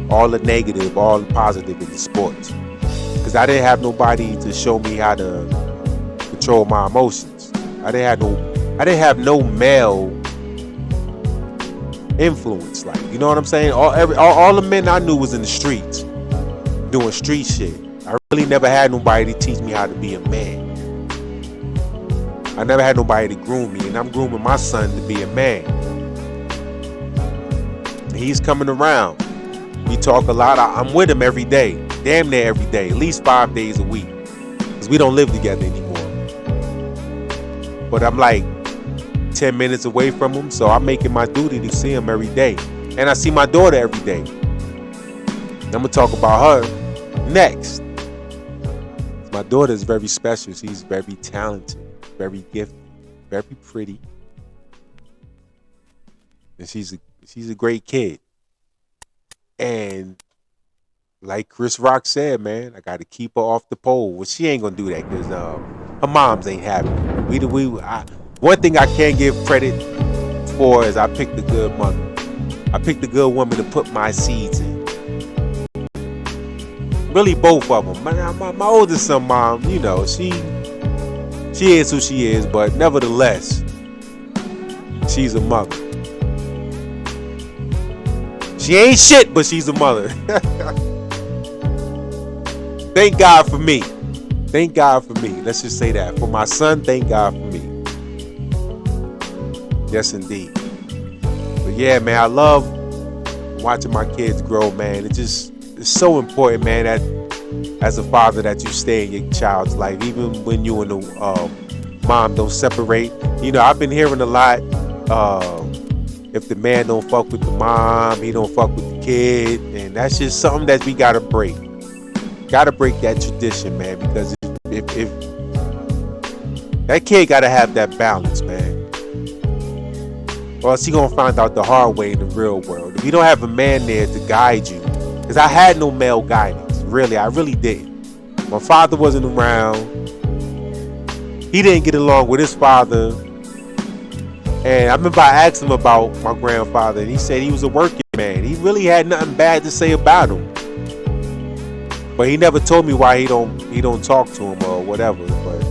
all the negative, all the positive into sports. Because I didn't have nobody to show me how to control my emotions. I didn't have no male influence, like, you know what I'm saying? All the men I knew was in the streets, doing street shit. I really never had nobody to teach me how to be a man. I never had nobody to groom me, and I'm grooming my son to be a man. And he's coming around. We talk a lot. I'm with him every day, damn near every day, at least 5 days a week, because we don't live together anymore. But I'm like 10 minutes away from him, so I'm making my duty to see him every day. And I see my daughter every day. I'm gonna talk about her next. My daughter is very special. She's very talented, very gifted, very pretty, and she's a great kid. And like Chris Rock said, man, I got to keep her off the pole. Well, she ain't gonna do that because her moms ain't happy. One thing I can give credit for is I picked a good mother. I picked a good woman to put my seeds in. Really, both of them. My oldest son, mom, you know, she is who she is, but nevertheless, she's a mother. She ain't shit, but she's a mother. Thank God for me. Thank God for me. Let's just say that. For my son, thank God for me. Yes, indeed. But yeah, man, I love watching my kids grow, man. It's so important, man, that as a father that you stay in your child's life, even when you and the mom don't separate. You know, I've been hearing a lot, if the man don't fuck with the mom, he don't fuck with the kid, and that's just something that we gotta break. Gotta break that tradition, man, because if that kid gotta have that balance, man. Or else he gonna find out the hard way in the real world. If you don't have a man there to guide you, because I had no male guidance, really, I really didn't. My father wasn't around. He didn't get along with his father. And I remember I asked him about my grandfather, and he said he was a working man. He really had nothing bad to say about him. But he never told me why he don't talk to him or whatever. But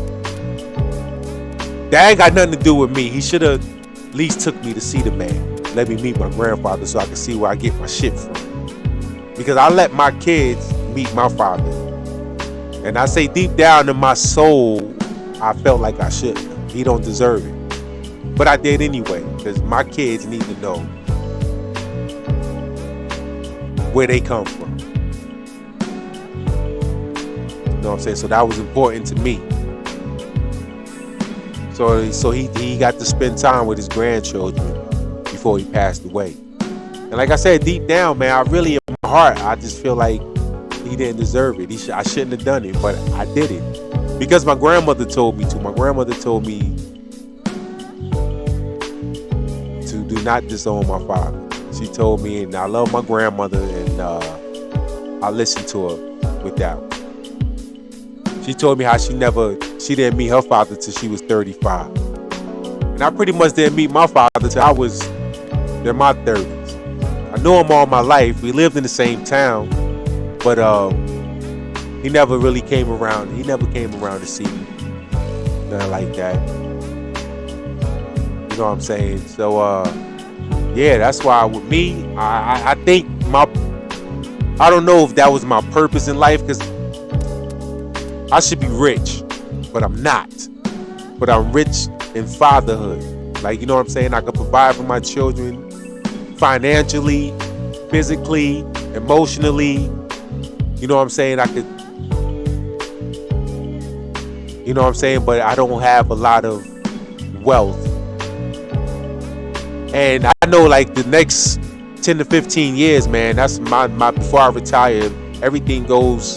that ain't got nothing to do with me. He should have at least took me to see the man. Let me meet my grandfather so I can see where I get my shit from. Because I let my kids meet my father. And I say deep down in my soul, I felt like I shouldn't. He don't deserve it. But I did anyway, because my kids need to know where they come from. You know what I'm saying? So that was important to me. So he got to spend time with his grandchildren before he passed away. And like I said, deep down, man, I really, in my heart, I just feel like he didn't deserve it. I shouldn't have done it, but I did it. Because my grandmother told me to. My grandmother told me to do not disown my father. She told me, and I love my grandmother, and I listened to her with that one. She told me how she didn't meet her father till she was 35. And I pretty much didn't meet my father till I was in my 30s. I knew him all my life. We lived in the same town, but he never really came around. He never came around to see me. Nothing like that. You know what I'm saying? So, yeah, that's why with me, I think I don't know if that was my purpose in life, because I should be rich, but I'm not. But I'm rich in fatherhood. Like, you know what I'm saying? I can provide for my children financially, physically, emotionally. You know what I'm saying? I could, you know what I'm saying? But I don't have a lot of wealth. And I know, like, the next 10 to 15 years, man, that's my before I retire, everything goes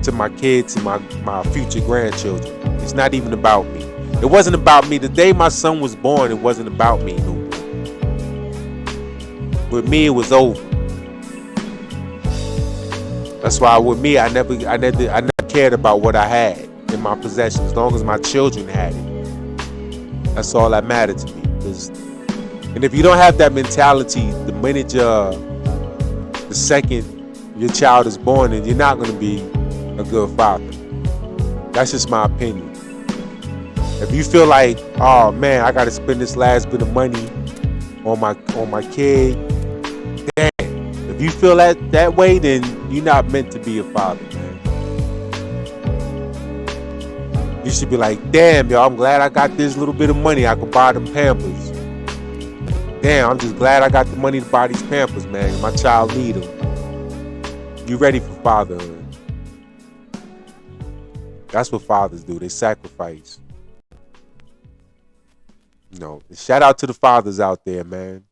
to my kids and my future grandchildren. It's not even about me. It wasn't about me. The day my son was born, it wasn't about me no more. With me, it was over. That's why with me, I never cared about what I had in my possession, as long as my children had it. That's all that mattered to me. And if you don't have that mentality, the minute the second your child is born, then you're not going to be a good father. That's just my opinion. If you feel like, oh man, I got to spend this last bit of money on my kid, damn. If you feel that way, then you're not meant to be a father, man. You should be like, damn, yo, I'm glad I got this little bit of money. I could buy them Pampers. Damn, I'm just glad I got the money to buy these Pampers, man. My child need them. You ready for fatherhood? That's what fathers do. They sacrifice. Shout out to the fathers out there, man.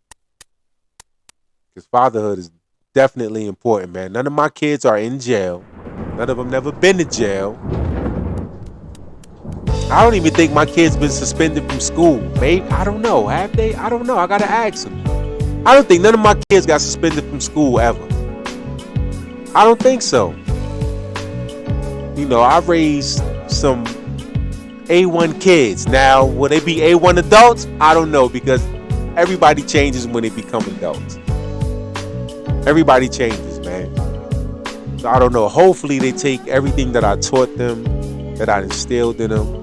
Because fatherhood is definitely important, man. None of my kids are in jail. None of them never been to jail. I don't even think my kids been suspended from school. Maybe, I don't know. Have they? I don't know. I gotta ask them. I don't think none of my kids got suspended from school ever. I don't think so. I raised some A1 kids. Now, will they be A1 adults? I don't know, because everybody changes when they become adults. Everybody changes, man. So I don't know. Hopefully they take everything that I taught them, that I instilled in them.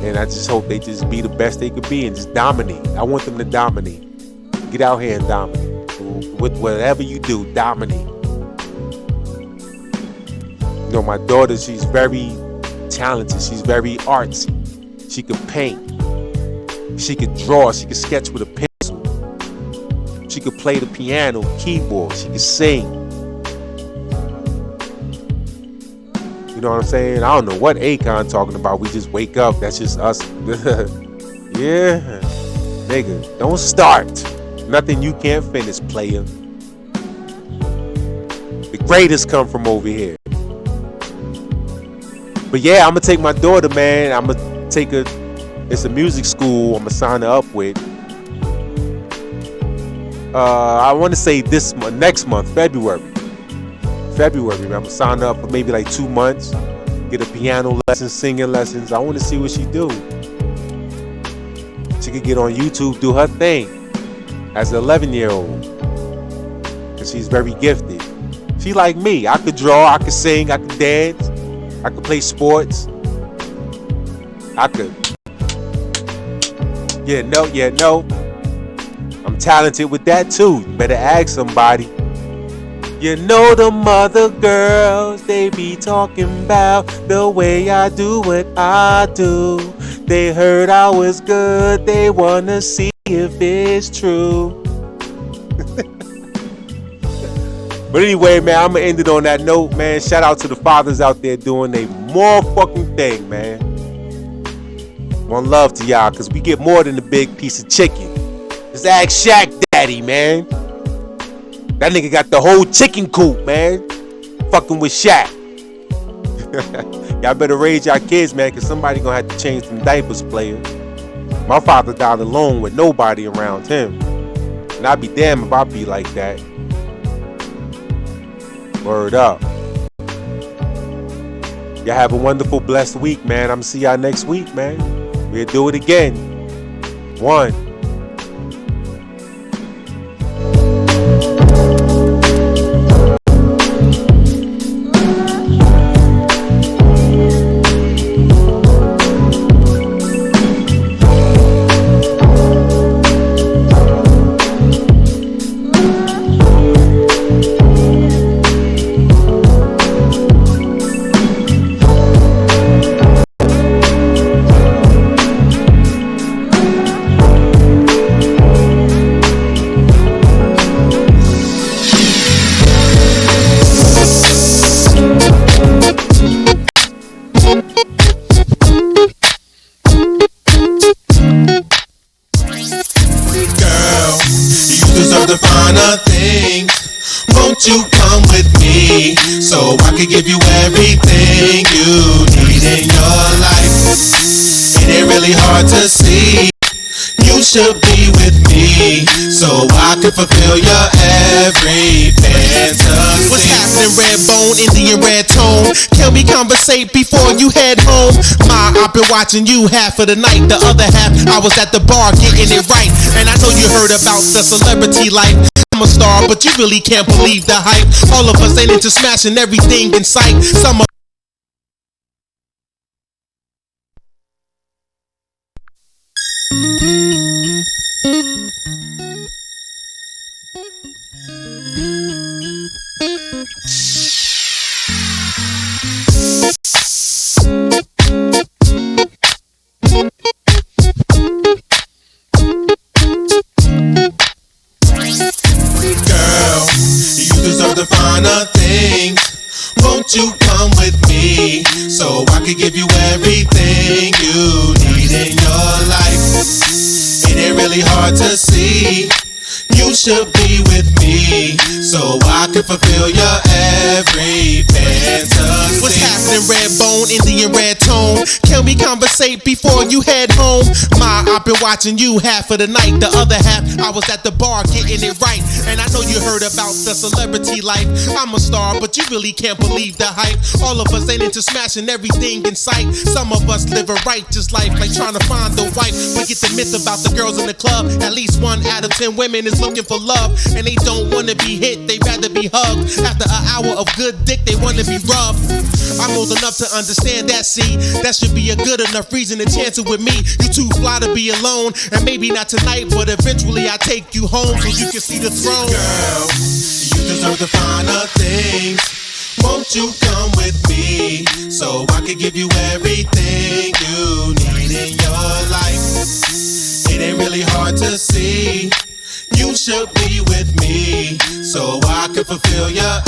And I just hope they just be the best they could be and just dominate. I want them to dominate. Get out here and dominate. With whatever you do, dominate. My daughter, she's very talented. She's very artsy. She could paint. She could draw. She could sketch with a pencil. She could play the piano, keyboard. She could sing. You know what I'm saying? I don't know what Akoon talking about. We just wake up. That's just us. Yeah. Nigga, don't start. Nothing you can't finish, player. The greatest come from over here. But yeah, I'm going to take my daughter, man. I'm going to take her. It's a music school I'm going to sign her up with. I want to say next month, February, man. I'm going to sign her up for maybe like 2 months. Get a piano lesson, singing lessons. I want to see what she do. She could get on YouTube, do her thing as an 11-year-old. Because she's very gifted. She like me. I could draw, I could sing, I could dance. I could play sports. I could. Yeah, no. I'm talented with that too. You better ask somebody. Them other girls, they be talking about the way I do what I do. They heard I was good. They wanna see if it's true. But anyway, man, I'm going to end it on that note, man. Shout out to the fathers out there doing their motherfucking thing, man. One love to y'all, because we get more than a big piece of chicken. Just ask Shaq Daddy, man. That nigga got the whole chicken coop, man. Fucking with Shaq. Y'all better raise y'all kids, man, because somebody going to have to change them diapers, player. My father died alone with nobody around him. And I'd be damned if I be like that. Word up. Y'all have a wonderful, blessed week, man. I'm going to see y'all next week, man. We'll do it again. 1. You come with me so I can give you everything you need in your life. It ain't really hard to see. You You should be with me, so I can fulfill your every fantasy. What's happening, Redbone, Indian red tone? Can we conversate before you head home? I've been watching you half of the night, the other half I was at the bar getting it right. And I know you heard about the celebrity life. I'm a star, but you really can't believe the hype. All of us ain't into smashing everything in sight. Some of the finer things. Won't you come with me so I can give you everything you need in your life? It ain't really hard to see. You should be with me so I can fulfill your every fantasy. What's happening, Redbone, Indian red tone? Can we conversate before you head home? I've been watching you half of the night, the other half I was at the bar getting it right. And I know you heard about the celebrity life. I'm a star, but you really can't believe the hype. All of us ain't into smashing everything in sight. Some of us live a righteous life, like trying to find the wife. Forget the myth about the girls in the club. At least 1 out of 10 women is looking for love, and they don't wanna be hit, they rather be hugged. After an hour of good dick, they wanna be rubbed. I'm old enough to understand that, see, that should be a good enough reason to chance it with me. You too fly to be alone, and maybe not tonight, but eventually I take you home so you can see the throne. Girl, you deserve the finer things. Won't you come with me so I can give you everything you need in your life? It ain't really hard to see. You should be with me so I can fulfill your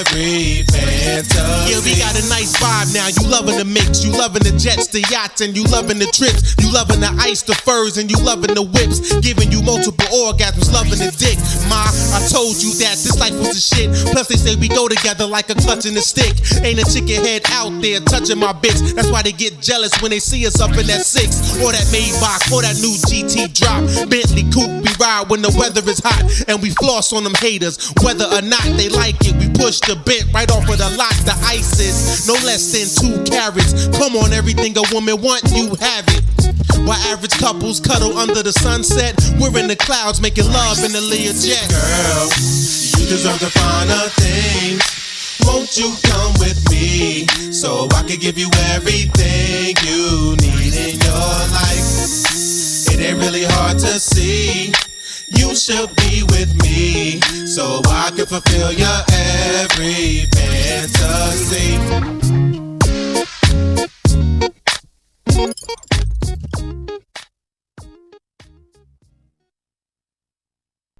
every fantasy. Yeah, we got a nice vibe now. You loving the mix, you loving the jets, the yachts, and you loving the trips. You loving the ice, the furs, and you loving the whips. Giving you multiple orgasms, loving the dick. I told you that this life was the shit. Plus they say we go together like a clutch and a stick. Ain't a chicken head out there touching my bitch. That's why they get jealous when they see us up in that 6 or that Maybach or that new GT drop. Bentley coupe, we ride when the weather is hot, and we floss on them haters. Whether or not they like it, we push the bit right off of the lot. The ice is no less than 2 carats. Come on, everything a woman want, you have it. While average couples cuddle under the sunset, we're in the clouds making love in the Learjet. Girl, you deserve the finer things. Won't you come with me so I can give you everything you need in your life? It ain't really hard to see. You should be with me so I can fulfill your every fantasy.